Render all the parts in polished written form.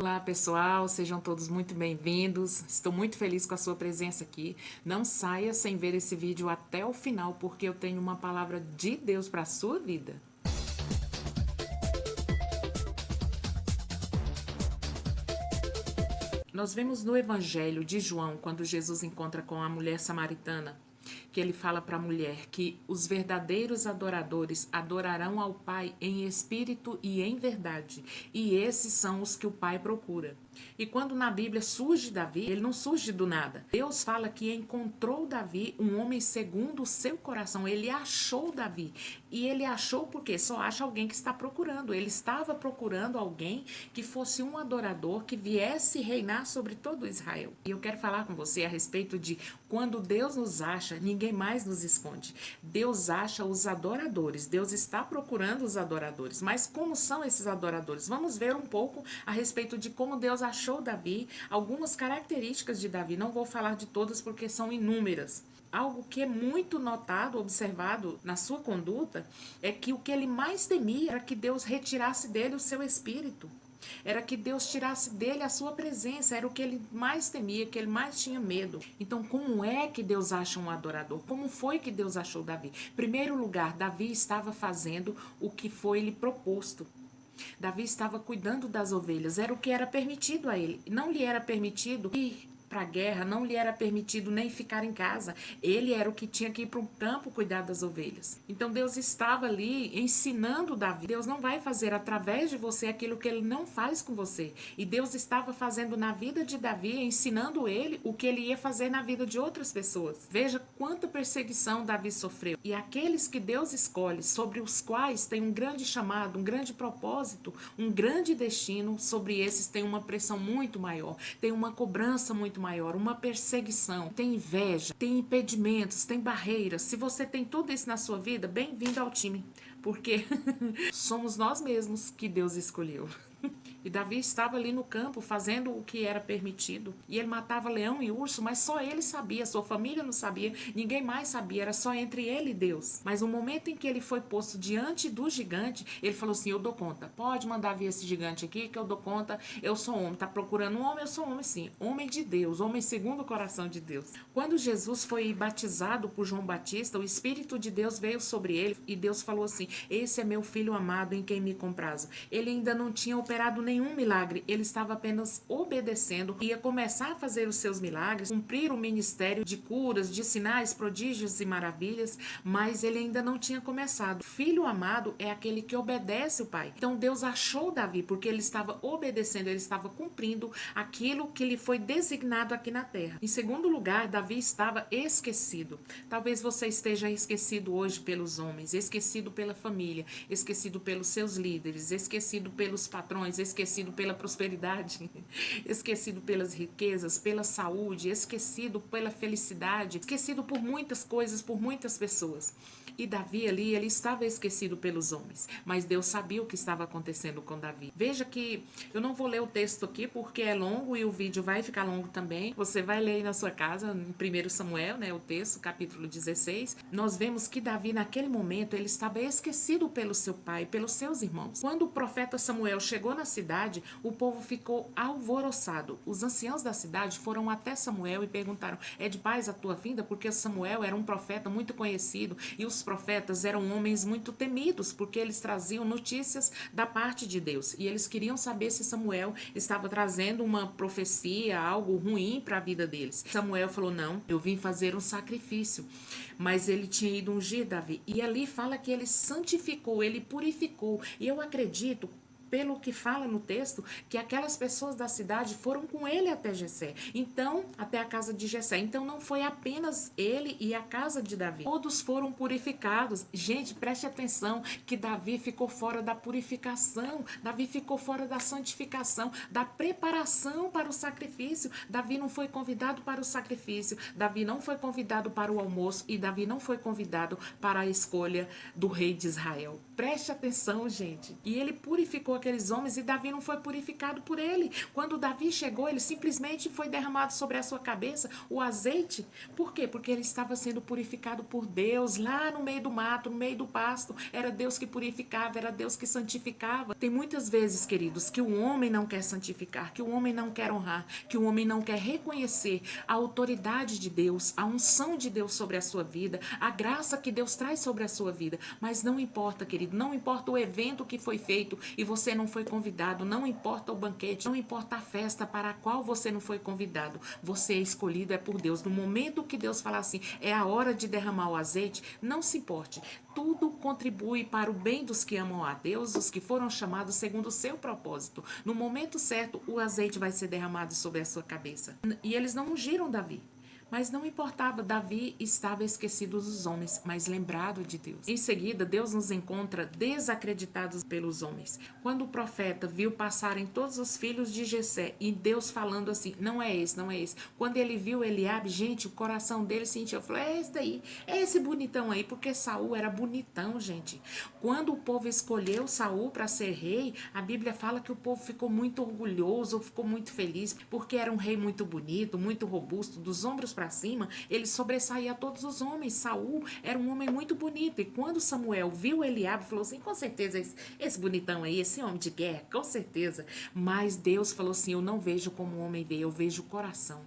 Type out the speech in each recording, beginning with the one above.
Olá pessoal, sejam todos muito bem-vindos. Estou muito feliz com a sua presença aqui. Não saia sem ver esse vídeo até o final, porque eu tenho uma palavra de Deus para a sua vida. Nós vemos no Evangelho de João, quando Jesus encontra com a mulher samaritana, que ele fala para a mulher que os verdadeiros adoradores adorarão ao Pai em espírito e em verdade, e esses são os que o Pai procura. E quando na Bíblia surge Davi, ele não surge do nada. Deus fala que encontrou Davi um homem segundo o seu coração. Ele achou Davi. E ele achou porque só acha alguém que está procurando. Ele estava procurando alguém que fosse um adorador, que viesse reinar sobre todo Israel. E eu quero falar com você a respeito de quando Deus nos acha, ninguém mais nos esconde. Deus acha os adoradores. Deus está procurando os adoradores. Mas como são esses adoradores? Vamos ver um pouco a respeito de como Deus achou Davi, algumas características de Davi. Não vou falar de todas porque são inúmeras. Algo que é muito notado, observado na sua conduta, é que o que ele mais temia era que Deus retirasse dele o seu espírito. Era que Deus tirasse dele a sua presença, era o que ele mais temia, que ele mais tinha medo. Então, como é que Deus acha um adorador? Como foi que Deus achou Davi? Em primeiro lugar, Davi estava fazendo o que foi lhe proposto. Davi estava cuidando das ovelhas, era o que era permitido a ele. Não lhe era permitido ir para a guerra, não lhe era permitido nem ficar em casa. Ele era o que tinha que ir para o campo cuidar das ovelhas. Então Deus estava ali ensinando Davi. Deus não vai fazer através de você aquilo que ele não faz com você. E Deus estava fazendo na vida de Davi, ensinando ele o que ele ia fazer na vida de outras pessoas. Veja quanta perseguição Davi sofreu. E aqueles que Deus escolhe, sobre os quais tem um grande chamado, um grande propósito, um grande destino, sobre esses tem uma pressão muito maior, tem uma cobrança muito maior, uma perseguição, tem inveja, tem impedimentos, tem barreiras. Se você tem tudo isso na sua vida, bem-vindo ao time, porque somos nós mesmos que Deus escolheu. E Davi estava ali no campo fazendo o que era permitido. E ele matava leão e urso, mas só ele sabia, sua família não sabia, ninguém mais sabia, era só entre ele e Deus. Mas no momento em que ele foi posto diante do gigante, ele falou assim: eu dou conta, pode mandar vir esse gigante aqui que eu dou conta, eu sou homem. Tá procurando um homem? Eu sou homem sim, homem de Deus, homem segundo o coração de Deus. Quando Jesus foi batizado por João Batista, o Espírito de Deus veio sobre ele e Deus falou assim: esse é meu filho amado em quem me comprazo. Ele ainda não tinha operado nenhum milagre, ele estava apenas obedecendo, ia começar a fazer os seus milagres, cumprir o ministério de curas, de sinais, prodígios e maravilhas, mas ele ainda não tinha começado. Filho amado é aquele que obedece o Pai. Então Deus achou Davi porque ele estava obedecendo, ele estava cumprindo aquilo que lhe foi designado aqui na terra. Em segundo lugar, Davi estava esquecido. Talvez você esteja esquecido hoje pelos homens, esquecido pela família, esquecido pelos seus líderes, esquecido pelos patrões, esquecido pela prosperidade, esquecido pelas riquezas, pela saúde, esquecido pela felicidade, esquecido por muitas coisas, por muitas pessoas. E Davi ali, ele estava esquecido pelos homens, mas Deus sabia o que estava acontecendo com Davi. Veja que eu não vou ler o texto aqui porque é longo e o vídeo vai ficar longo também. Você vai ler aí na sua casa, em 1 Samuel, né, o texto, capítulo 16. Nós vemos que Davi, naquele momento, ele estava esquecido pelo seu pai, pelos seus irmãos. Quando o profeta Samuel chegou na cidade, o povo ficou alvoroçado. Os anciãos da cidade foram até Samuel e perguntaram: é de paz a tua vinda? Porque Samuel era um profeta muito conhecido e os profetas eram homens muito temidos porque eles traziam notícias da parte de Deus e eles queriam saber se Samuel estava trazendo uma profecia, algo ruim para a vida deles. Samuel falou: não, eu vim fazer um sacrifício. Mas ele tinha ido ungir Davi e ali fala que ele santificou, ele purificou. E eu acredito, pelo que fala no texto, que aquelas pessoas da cidade foram com ele até Jessé. Então, até a casa de Jessé. Então, não foi apenas ele e a casa de Davi. Todos foram purificados. Gente, preste atenção que Davi ficou fora da purificação. Davi ficou fora da santificação, da preparação para o sacrifício. Davi não foi convidado para o sacrifício. Davi não foi convidado para o almoço e Davi não foi convidado para a escolha do rei de Israel. Preste atenção, gente. E ele purificou aqueles homens e Davi não foi purificado por ele. Quando Davi chegou, ele simplesmente foi derramado sobre a sua cabeça o azeite. Por quê? Porque ele estava sendo purificado por Deus, lá no meio do mato, no meio do pasto. Era Deus que purificava, era Deus que santificava. Tem muitas vezes, queridos, que o homem não quer santificar, que o homem não quer honrar, que o homem não quer reconhecer a autoridade de Deus, a unção de Deus sobre a sua vida, a graça que Deus traz sobre a sua vida. Mas não importa, querido, não importa o evento que foi feito e você não foi convidado, não importa o banquete, não importa a festa para a qual você não foi convidado, você é escolhido, é por Deus. No momento que Deus falar assim, é a hora de derramar o azeite, não se importe. Tudo contribui para o bem dos que amam a Deus, os que foram chamados segundo o seu propósito. No momento certo, o azeite vai ser derramado sobre a sua cabeça. E eles não ungiram Davi. Mas não importava, Davi estava esquecido dos homens, mas lembrado de Deus. Em seguida, Deus nos encontra desacreditados pelos homens. Quando o profeta viu passarem todos os filhos de Jessé e Deus falando assim, não é esse, não é esse. Quando ele viu Eliabe, gente, o coração dele sentiu, falou, é esse daí, é esse bonitão aí, porque Saul era bonitão, gente. Quando o povo escolheu Saul para ser rei, a Bíblia fala que o povo ficou muito orgulhoso, ficou muito feliz, porque era um rei muito bonito, muito robusto, dos ombros para cima, ele sobressaía a todos os homens. Saul era um homem muito bonito. E quando Samuel viu Eliabe, falou assim, com certeza esse bonitão aí, esse homem de guerra, com certeza. Mas Deus falou assim, eu não vejo como o homem vê, eu vejo o coração.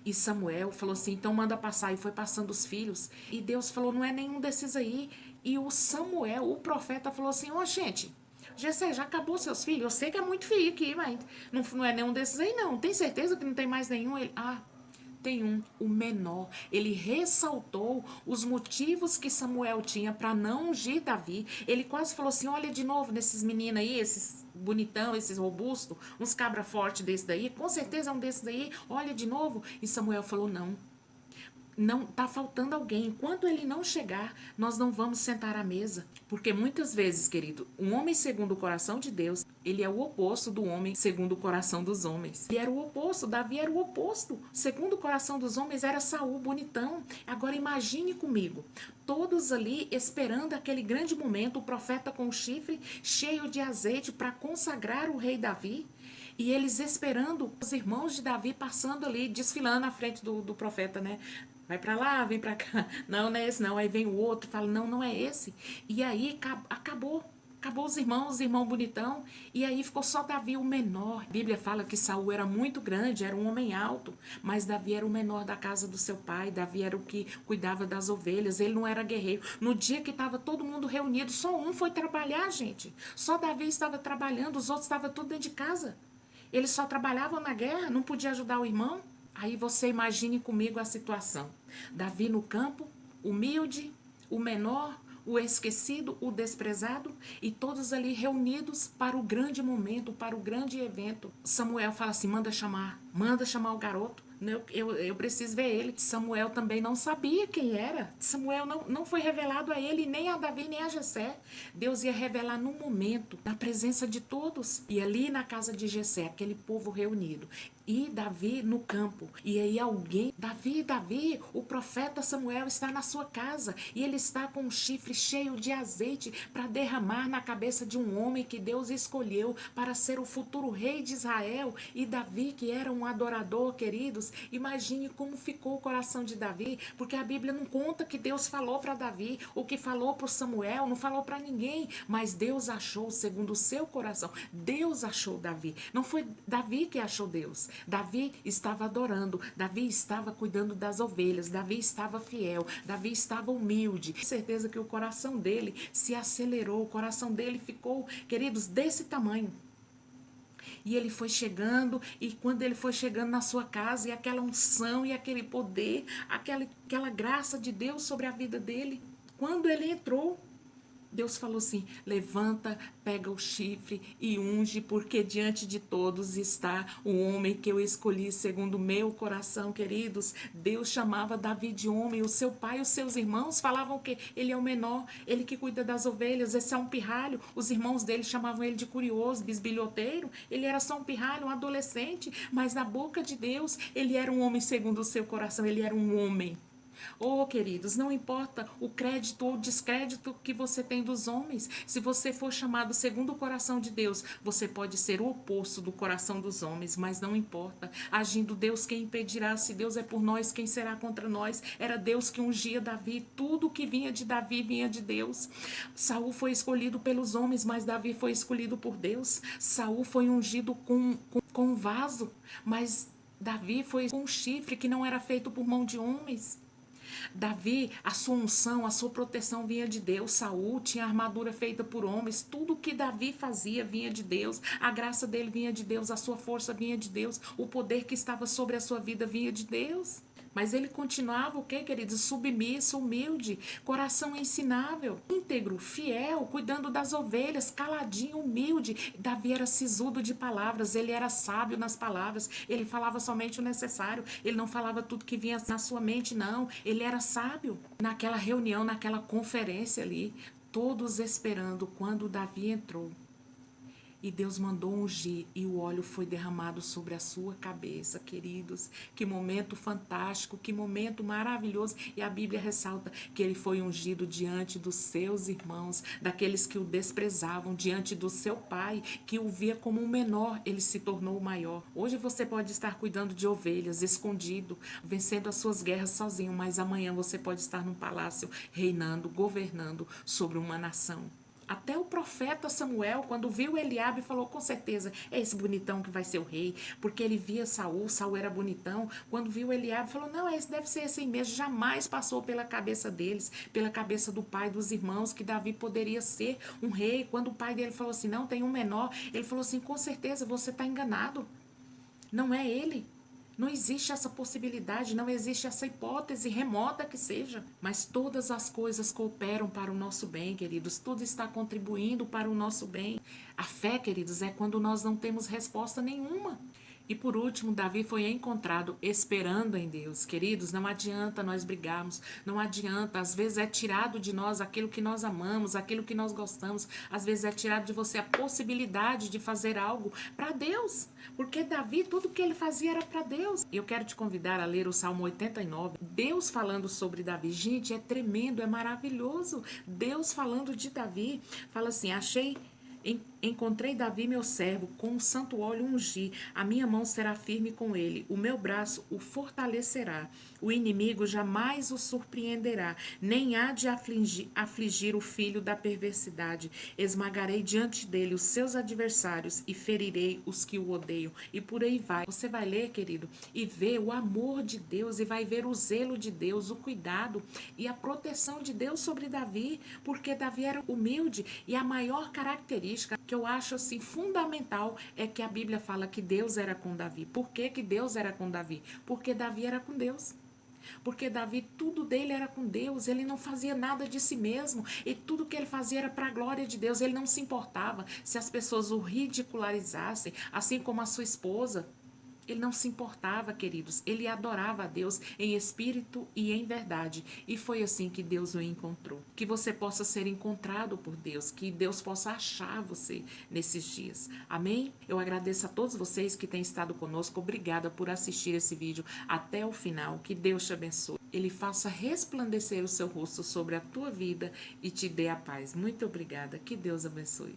E Samuel falou assim, então manda passar. E foi passando os filhos. E Deus falou, não é nenhum desses aí. E o Samuel, o profeta, falou assim, ó gente, Jessé, já acabou seus filhos? Eu sei que é muito filho aqui, mas não é nenhum desses aí não. Tem certeza que não tem mais nenhum? Ele, tem um, o menor. Ele ressaltou os motivos que Samuel tinha para não ungir Davi. Ele quase falou assim, olha de novo nesses meninos aí, esses bonitão, esses robustos, uns cabra forte desse daí, com certeza é um desses daí, olha de novo. E Samuel falou, não, tá faltando alguém. Enquanto ele não chegar, nós não vamos sentar à mesa. Porque muitas vezes, querido, um homem segundo o coração de Deus, ele é o oposto do homem segundo o coração dos homens. Ele era o oposto, Davi era o oposto. Segundo o coração dos homens era Saul, bonitão. Agora imagine comigo, todos ali esperando aquele grande momento, o profeta com o chifre cheio de azeite para consagrar o rei Davi. E eles esperando os irmãos de Davi passando ali, desfilando à frente do profeta, né? Vai pra lá, vem pra cá. Não é esse não. Aí vem o outro, fala, não é esse. E aí acabou. Acabou os irmãos bonitão. E aí ficou só Davi, o menor. A Bíblia fala que Saul era muito grande, era um homem alto. Mas Davi era o menor da casa do seu pai. Davi era o que cuidava das ovelhas. Ele não era guerreiro. No dia que estava todo mundo reunido, só um foi trabalhar, gente. Só Davi estava trabalhando, os outros estavam tudo dentro de casa. Eles só trabalhavam na guerra, não podia ajudar o irmão. Aí você imagine comigo a situação. Davi no campo, humilde, o menor, o esquecido, o desprezado, e todos ali reunidos para o grande momento, para o grande evento. Samuel fala assim, manda chamar o garoto. Eu preciso ver ele. Samuel também não sabia quem era. Samuel não foi revelado a ele, nem a Davi, nem a Jessé. Deus ia revelar no momento, na presença de todos. E ali na casa de Jessé, aquele povo reunido. E Davi no campo. E aí alguém, Davi, o profeta Samuel está na sua casa. E ele está com um chifre cheio de azeite para derramar na cabeça de um homem que Deus escolheu para ser o futuro rei de Israel. E Davi, que era um adorador, queridos, imagine como ficou o coração de Davi, porque a Bíblia não conta que Deus falou para Davi, o que falou para Samuel, não falou para ninguém, mas Deus achou segundo o seu coração. Deus achou Davi, não foi Davi que achou Deus. Davi estava adorando, Davi estava cuidando das ovelhas, Davi estava fiel, Davi estava humilde. Com certeza que o coração dele se acelerou, o coração dele ficou, queridos, desse tamanho. E ele foi chegando, e quando ele foi chegando na sua casa, e aquela unção, e aquele poder, aquela graça de Deus sobre a vida dele, quando ele entrou, Deus falou assim, levanta, pega o chifre e unge, porque diante de todos está o homem que eu escolhi segundo o meu coração, queridos. Deus chamava Davi de homem, o seu pai e os seus irmãos falavam que ele é o menor, ele que cuida das ovelhas, esse é um pirralho. Os irmãos dele chamavam ele de curioso, bisbilhoteiro, ele era só um pirralho, um adolescente, mas na boca de Deus, ele era um homem segundo o seu coração, ele era um homem. Oh, queridos, não importa o crédito ou descrédito que você tem dos homens. Se você for chamado segundo o coração de Deus, você pode ser o oposto do coração dos homens, mas não importa. Agindo Deus, quem impedirá? Se Deus é por nós, quem será contra nós? Era Deus que ungia Davi. Tudo que vinha de Davi vinha de Deus. Saul foi escolhido pelos homens, mas Davi foi escolhido por Deus. Saul foi ungido com um vaso, mas Davi foi com um chifre que não era feito por mão de homens. Davi, a sua unção, a sua proteção vinha de Deus. Saul tinha armadura feita por homens. Tudo que Davi fazia vinha de Deus. A graça dele vinha de Deus. A sua força vinha de Deus. O poder que estava sobre a sua vida vinha de Deus. Mas ele continuava o quê, queridos? Submisso, humilde, coração ensinável, íntegro, fiel, cuidando das ovelhas, caladinho, humilde. Davi era sisudo de palavras, ele era sábio nas palavras, ele falava somente o necessário, ele não falava tudo que vinha na sua mente, não. Ele era sábio. Naquela reunião, naquela conferência ali, todos esperando quando Davi entrou. E Deus mandou ungir e o óleo foi derramado sobre a sua cabeça, queridos. Que momento fantástico, que momento maravilhoso. E a Bíblia ressalta que ele foi ungido diante dos seus irmãos, daqueles que o desprezavam, diante do seu pai, que o via como um menor, ele se tornou o maior. Hoje você pode estar cuidando de ovelhas, escondido, vencendo as suas guerras sozinho, mas amanhã você pode estar num palácio, reinando, governando sobre uma nação. Até o profeta Samuel, quando viu Eliabe, falou com certeza, é esse bonitão que vai ser o rei, porque ele via Saul era bonitão. Quando viu Eliabe, falou, não, esse deve ser esse mesmo. Jamais passou pela cabeça deles, pela cabeça do pai dos irmãos, que Davi poderia ser um rei. Quando o pai dele falou assim, não, tem um menor, ele falou assim, com certeza, você está enganado. Não é ele. Não existe essa possibilidade, não existe essa hipótese remota que seja. Mas todas as coisas cooperam para o nosso bem, queridos. Tudo está contribuindo para o nosso bem. A fé, queridos, é quando nós não temos resposta nenhuma. E por último, Davi foi encontrado esperando em Deus. Queridos, não adianta nós brigarmos, não adianta. Às vezes é tirado de nós aquilo que nós amamos, aquilo que nós gostamos. Às vezes é tirado de você a possibilidade de fazer algo para Deus. Porque Davi, tudo que ele fazia era para Deus. Eu quero te convidar a ler o Salmo 89. Deus falando sobre Davi. Gente, é tremendo, é maravilhoso. Deus falando de Davi. Fala assim, encontrei Davi, meu servo, com o santo óleo ungi. A minha mão será firme com ele. O meu braço o fortalecerá. O inimigo jamais o surpreenderá. Nem há de afligir o filho da perversidade. Esmagarei diante dele os seus adversários e ferirei os que o odeiam. E por aí vai. Você vai ler, querido, e ver o amor de Deus e vai ver o zelo de Deus, o cuidado e a proteção de Deus sobre Davi, porque Davi era humilde e a maior característica que eu acho assim fundamental é que a Bíblia fala que Deus era com Davi. Por que Deus era com Davi? Porque Davi era com Deus. Porque Davi, tudo dele era com Deus, ele não fazia nada de si mesmo, e tudo que ele fazia era para a glória de Deus, ele não se importava se as pessoas o ridicularizassem, assim como a sua esposa. Ele não se importava, queridos. Ele adorava a Deus em espírito e em verdade. E foi assim que Deus o encontrou. Que você possa ser encontrado por Deus. Que Deus possa achar você nesses dias. Amém? Eu agradeço a todos vocês que têm estado conosco. Obrigada por assistir esse vídeo até o final. Que Deus te abençoe. Ele faça resplandecer o seu rosto sobre a tua vida e te dê a paz. Muito obrigada. Que Deus abençoe.